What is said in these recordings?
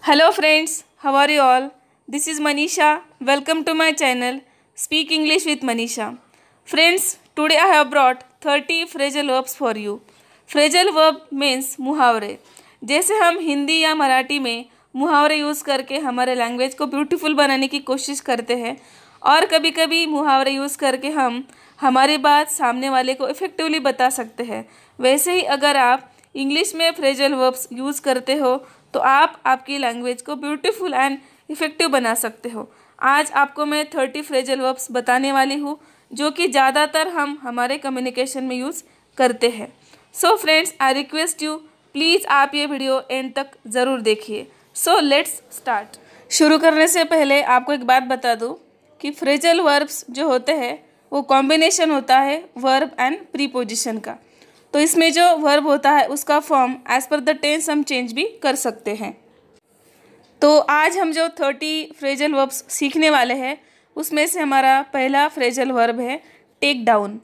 Hello friends, how are you all? This is Manisha. Welcome to my channel Speak English with Manisha. Friends, today I have brought 30 phrasal verbs for you. Phrasal verb means मुहावरे. जैसे हम हिंदी या मराठी में मुहावरे use करके हमारे language को beautiful बनाने की कोशिश करते हैं और कभी कभी मुहावरे यूज़ करके हम हमारी बात सामने वाले को इफ़ेक्टिवली बता सकते हैं, वैसे ही अगर आप इंग्लिश में फ्रेजल वर्ब्स यूज़ करते हो तो आप आपकी लैंग्वेज को ब्यूटीफुल एंड इफ़ेक्टिव बना सकते हो। आज आपको मैं 30 फ्रेजल वर्ब्स बताने वाली हूँ जो कि ज़्यादातर हम हमारे कम्युनिकेशन में यूज़ करते हैं। So friends, I request you please आप ये वीडियो एंड तक ज़रूर देखिए। So let's start. शुरू करने से पहले आपको एक बात बता दूँ कि फ्रेजल वर्ब्स जो होते हैं वो कॉम्बिनेशन होता है वर्ब एंड प्रीपोजिशन का। तो इसमें जो वर्ब होता है उसका form as per the tense हम चेंज भी कर सकते हैं। तो आज हम जो 30 फ्रेजल वर्ब्स सीखने वाले हैं उसमें से हमारा पहला फ्रेजल वर्ब है टेक डाउन।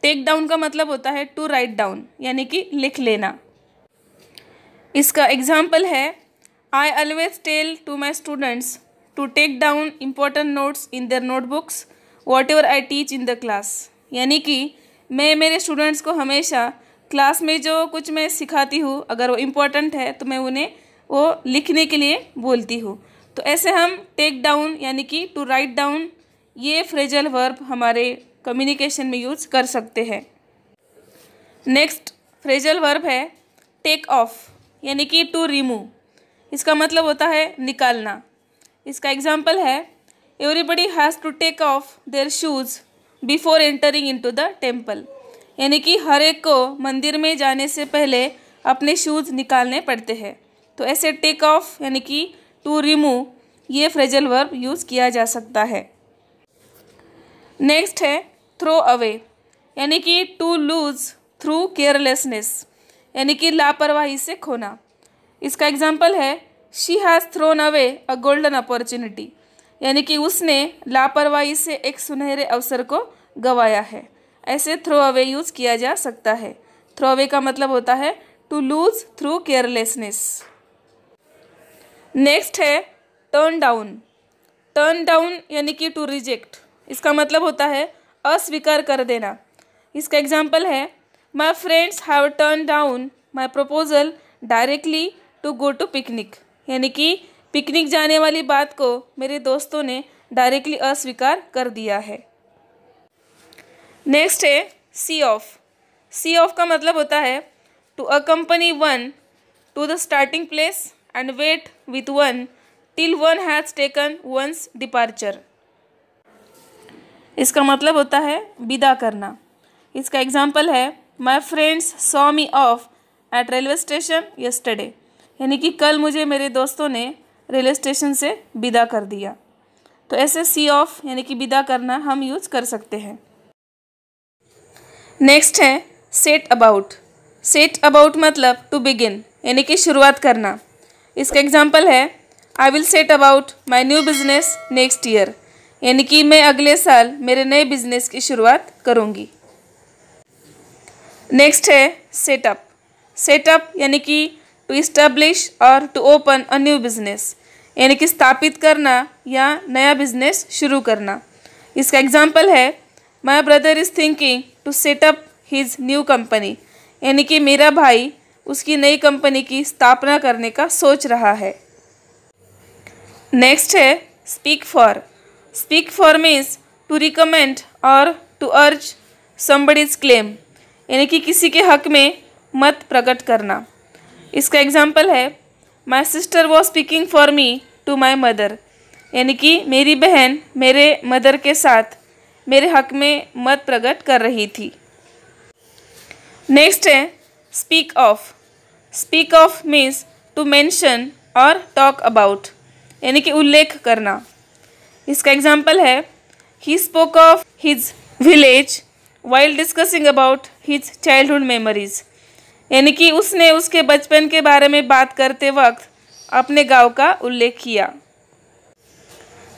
टेक डाउन का मतलब होता है टू राइट डाउन, यानी कि लिख लेना। इसका एग्जाम्पल है I always tell to my students to take down important notes in their notebooks whatever I teach in the class. यानी कि मैं मेरे स्टूडेंट्स को हमेशा क्लास में जो कुछ मैं सिखाती हूँ अगर वो इम्पोर्टेंट है तो मैं उन्हें वो लिखने के लिए बोलती हूँ। तो ऐसे हम टेक डाउन यानी कि टू राइट डाउन ये फ्रेजल वर्ब हमारे कम्युनिकेशन में यूज़ कर सकते हैं। नेक्स्ट फ्रेजल वर्ब है टेक ऑफ, यानी कि टू रिमूव। इसका मतलब होता है निकालना। इसका एग्जाम्पल है everybody has to take off their shoes before entering into the temple. यानी कि हर एक को मंदिर में जाने से पहले अपने शूज़ निकालने पड़ते हैं। तो ऐसे टेक ऑफ यानी कि टू रिमूव ये फ्रेजल वर्ब यूज़ किया जा सकता है। नेक्स्ट है थ्रो अवे, यानी कि टू लूज थ्रू केयरलेसनेस, यानी कि लापरवाही से खोना। इसका एग्जाम्पल है she has thrown away a golden opportunity, यानी कि उसने लापरवाही से एक सुनहरे अवसर को गंवाया है। ऐसे थ्रो अवे यूज़ किया जा सकता है। थ्रो अवे का मतलब होता है to lose through carelessness. Next है टर्न डाउन। टर्न डाउन यानी कि टू रिजेक्ट। इसका मतलब होता है अस्वीकार कर देना। इसका एग्जाम्पल है my friends have turn down my proposal directly to go to picnic, यानी कि पिकनिक जाने वाली बात को मेरे दोस्तों ने डायरेक्टली अस्वीकार कर दिया है। नेक्स्ट है सी ऑफ। सी ऑफ का मतलब होता है to accompany one to the starting place and wait with one till one has taken one's departure. इसका मतलब होता है विदा करना। इसका एग्जाम्पल है my friends saw me off at railway station yesterday, यानी कि कल मुझे मेरे दोस्तों ने रेलवे स्टेशन से विदा कर दिया। तो ऐसे सी ऑफ यानी कि विदा करना हम यूज़ कर सकते हैं। नेक्स्ट है सेट अबाउट। सेट अबाउट मतलब टू बिगिन, यानी कि शुरुआत करना। इसका एग्जाम्पल है I will set about my new business next year, यानी कि मैं अगले साल मेरे नए बिजनेस की शुरुआत करूँगी। नेक्स्ट है सेटअप। सेटअप यानी कि टू इस्टेब्लिश और to open a new business, यानी कि स्थापित करना या नया बिजनेस शुरू करना। इसका एग्जाम्पल है my brother is thinking to set up his new company, यानी कि मेरा भाई उसकी नई कंपनी की स्थापना करने का सोच रहा है। नेक्स्ट है speak for. Speak for means to recommend और टू अर्ज समबडीज क्लेम, यानी कि किसी के हक में मत प्रकट करना। इसका एग्जाम्पल है my sister was speaking for me to my mother, यानी कि मेरी बहन मेरे मदर के साथ मेरे हक में मत प्रकट कर रही थी। नेक्स्ट है speak of. Speak of means to mention और टॉक अबाउट, यानी कि उल्लेख करना। इसका एग्जाम्पल है he spoke of his village while discussing about his childhood memories, यानी कि उसने उसके बचपन के बारे में बात करते वक्त अपने गांव का उल्लेख किया।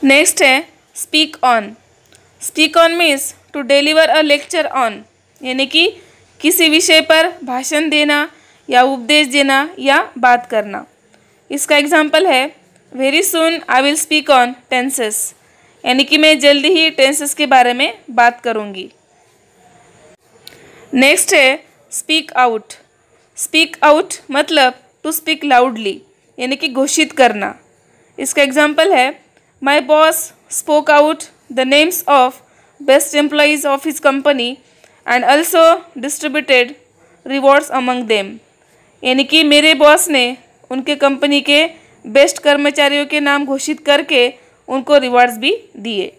नेक्स्ट है speak on. Speak on means to deliver a lecture on, यानी कि किसी विषय पर भाषण देना या उपदेश देना या बात करना। इसका एग्जाम्पल है very soon I will speak on tenses, यानी कि मैं जल्दी ही टेंसेस के बारे में बात करूँगी। नेक्स्ट है स्पीक आउट। स्पीक आउट मतलब टू स्पीक लाउडली, यानी कि घोषित करना। इसका एग्जाम्पल है my boss spoke out the names of best employees of his company and also distributed rewards among them, यानी कि मेरे बॉस ने उनके कंपनी के बेस्ट कर्मचारियों के नाम घोषित करके उनको रिवॉर्ड्स भी दिए।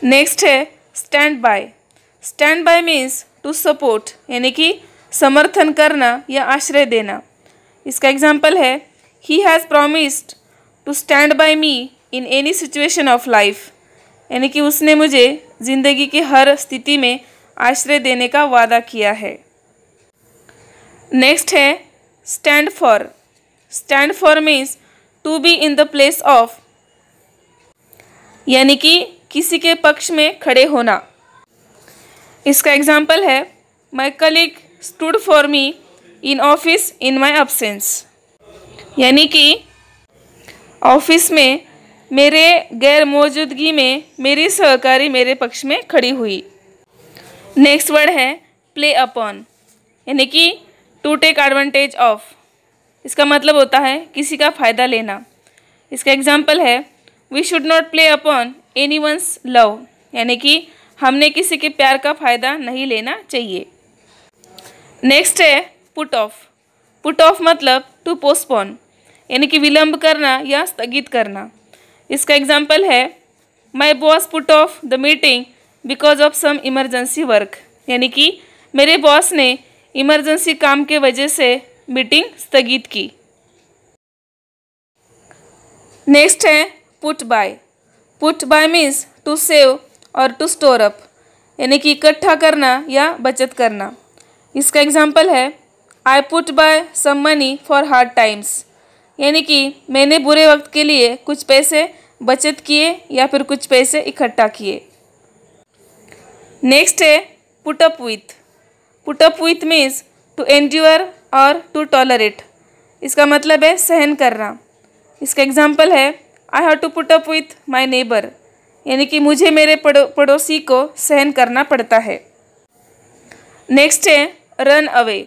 नेक्स्ट है stand by. Stand by means to support, यानी कि समर्थन करना या आश्रय देना। इसका एग्जाम्पल है he has promised to stand by me in any situation of life, यानी कि उसने मुझे ज़िंदगी की हर स्थिति में आश्रय देने का वादा किया है। नेक्स्ट है stand for. Stand for means to be in the place of, यानी कि किसी के पक्ष में खड़े होना। इसका एग्जाम्पल है my colleague stood for me in office in my absence, यानी कि ऑफिस में मेरे गैर मौजूदगी में मेरी सहकारी मेरे पक्ष में खड़ी हुई। नेक्स्ट वर्ड है प्ले अपॉन, यानी कि टू टेक एडवांटेज ऑफ। इसका मतलब होता है किसी का फ़ायदा लेना। इसका एग्जाम्पल है we should not play upon any one's love, यानी कि हमने किसी के प्यार का फ़ायदा नहीं लेना चाहिए। नेक्स्ट है पुट ऑफ। पुट ऑफ मतलब टू पोस्टपोन, यानी कि विलंब करना या स्थगित करना। इसका एग्जाम्पल है my boss put off the meeting because of some emergency work, यानी कि मेरे बॉस ने इमरजेंसी काम के वजह से मीटिंग स्थगित की। नेक्स्ट है put by. Put by means to save और टू स्टोर अप, यानी कि इकट्ठा करना या बचत करना। इसका एग्जाम्पल है I put by some money for hard times, यानी कि मैंने बुरे वक्त के लिए कुछ पैसे बचत किए या फिर कुछ पैसे इकट्ठा किए। नेक्स्ट है put up with. Put up with means to endure और टू टॉलरेट। इसका मतलब है सहन करना। इसका एग्जाम्पल है I have to put up with my neighbour, यानी कि मुझे मेरे पड़ोसी को सहन करना पड़ता है। नेक्स्ट है run away.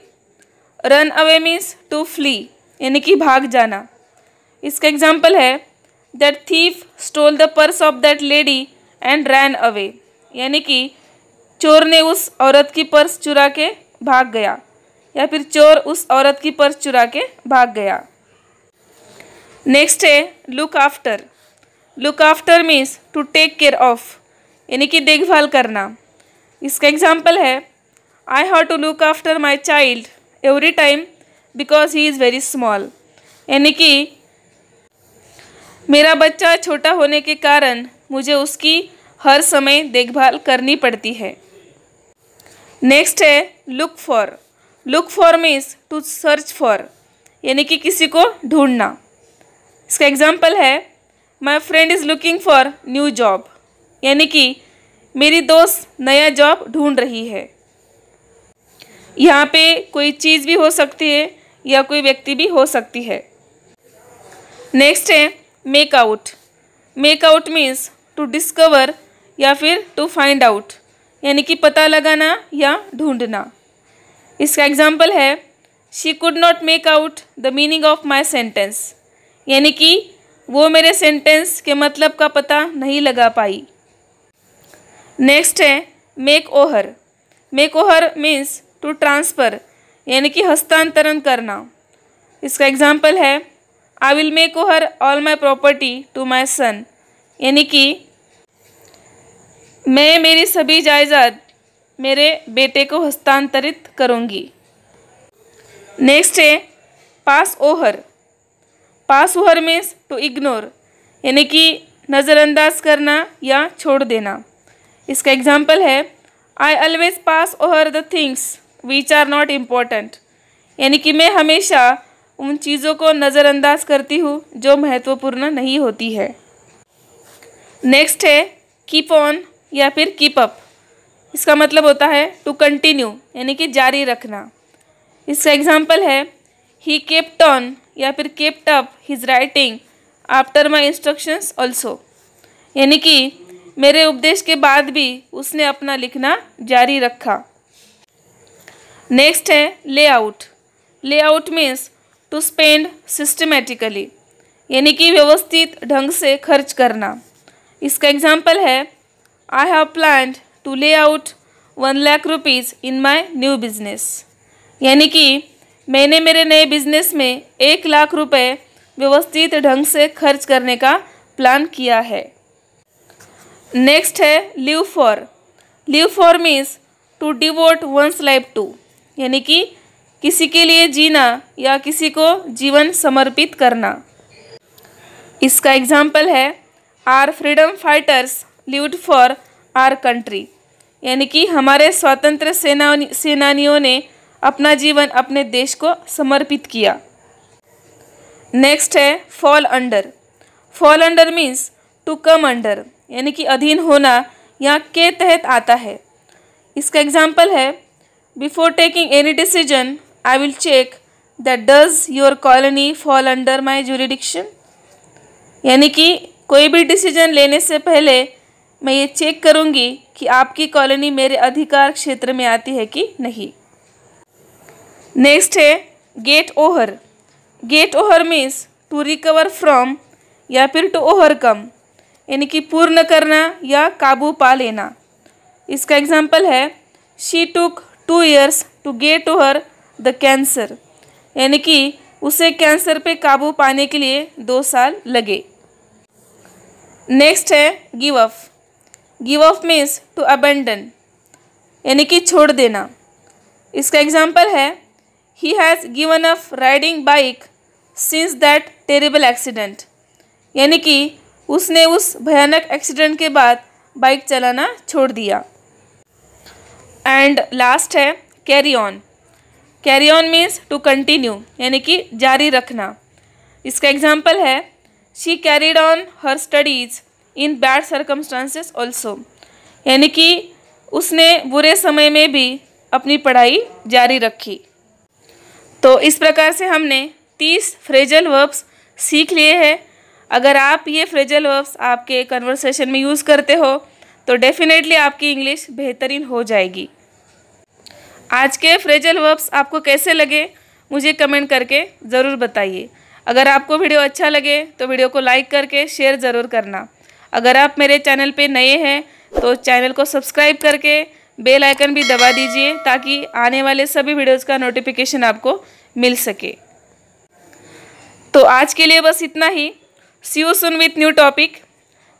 Run away means to flee, यानी कि भाग जाना। इसका एग्जाम्पल है that thief stole the purse of that lady and ran away, यानी कि चोर ने उस औरत की पर्स चुरा के भाग गया, या फिर चोर उस औरत की पर्स चुरा के भाग गया। नेक्स्ट है look after. Look after means to take care of, यानी कि देखभाल करना। इसका एग्जाम्पल है I have to look after my child every time because he is very small, यानी कि मेरा बच्चा छोटा होने के कारण मुझे उसकी हर समय देखभाल करनी पड़ती है। नेक्स्ट है look for. Look for means to search for, यानी कि किसी को ढूंढना। इसका एग्जाम्पल है my friend is looking for new job, यानी कि मेरी दोस्त नया जॉब ढूंढ रही है। यहाँ पे कोई चीज़ भी हो सकती है या कोई व्यक्ति भी हो सकती है। नेक्स्ट है make out. Make out means to discover या फिर टू फाइंड आउट, यानी कि पता लगाना या ढूंढना। इसका एग्जाम्पल है she could not make out the meaning of my sentence, यानी कि वो मेरे सेंटेंस के मतलब का पता नहीं लगा पाई। नेक्स्ट है make over. Make over means to transfer, यानी कि हस्तांतरण करना। इसका एग्जाम्पल है I will make over all my property to my son, यानी कि मैं मेरी सभी जायदाद मेरे बेटे को हस्तांतरित करूँगी। नेक्स्ट है pass over. Pass over means to ignore, यानी कि नज़रअंदाज करना या छोड़ देना। इसका एग्जाम्पल है I always pass over the things which are not important, यानी कि मैं हमेशा उन चीज़ों को नज़रअंदाज करती हूँ जो महत्वपूर्ण नहीं होती है। नेक्स्ट है कीप ऑन या फिर कीप अप। इसका मतलब होता है टू कंटिन्यू, यानी कि जारी रखना। इसका एग्जाम्पल है ही केप्ट ऑन या फिर kept up his writing after my instructions also, यानी कि मेरे उपदेश के बाद भी उसने अपना लिखना जारी रखा। नेक्स्ट है lay out. Lay out means to spend systematically, यानी कि व्यवस्थित ढंग से खर्च करना। इसका एग्जाम्पल है आई हैव प्लान्ड टू ले out 1 lakh rupees in my new business, यानी कि मैंने मेरे नए बिजनेस में 1 लाख रुपए व्यवस्थित ढंग से खर्च करने का प्लान किया है। नेक्स्ट है live for. Live for means to devote one's life to, यानी कि किसी के लिए जीना या किसी को जीवन समर्पित करना। इसका एग्जाम्पल है our freedom fighters lived for our country, यानी कि हमारे स्वतंत्र सेनानियों ने अपना जीवन अपने देश को समर्पित किया। नेक्स्ट है fall under. Fall under means to come under, यानी कि अधीन होना या के तहत आता है। इसका एग्जाम्पल है before taking any decision I will check that does your colony fall under my jurisdiction, यानी कि कोई भी डिसीजन लेने से पहले मैं ये चेक करूँगी कि आपकी कॉलोनी मेरे अधिकार क्षेत्र में आती है कि नहीं। नेक्स्ट है get over. Get over means to recover from या फिर टू ओवरकम, यानी कि पूर्ण करना या काबू पा लेना। इसका एग्जाम्पल है she took 2 years to get over the cancer, यानी कि उसे कैंसर पे काबू पाने के लिए 2 साल लगे। नेक्स्ट है give up. Give up means to abandon, यानी कि छोड़ देना। इसका एग्जाम्पल है he has given up riding bike since that terrible accident, यानी कि उसने उस भयानक एक्सीडेंट के बाद बाइक चलाना छोड़ दिया। एंड लास्ट है carry on. Carry on means to continue, यानी कि जारी रखना। इसका एग्जाम्पल है she carried on her studies in bad circumstances also, यानी कि उसने बुरे समय में भी अपनी पढ़ाई जारी रखी। तो इस प्रकार से हमने 30 फ्रेजल वर्ब्स सीख लिए हैं। अगर आप ये फ्रेजल वर्ब्स आपके कन्वर्सेशन में यूज़ करते हो तो डेफिनेटली आपकी इंग्लिश बेहतरीन हो जाएगी। आज के फ्रेजल वर्ब्स आपको कैसे लगे मुझे कमेंट करके ज़रूर बताइए। अगर आपको वीडियो अच्छा लगे तो वीडियो को लाइक करके शेयर ज़रूर करना। अगर आप मेरे चैनल पे नए हैं तो चैनल को सब्सक्राइब करके बेल आइकन भी दबा दीजिए ताकि आने वाले सभी वीडियोज़ का नोटिफिकेशन आपको मिल सके। तो आज के लिए बस इतना ही। See you soon with new topic.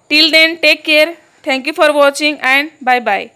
Till then take care. Thank you for watching and bye bye.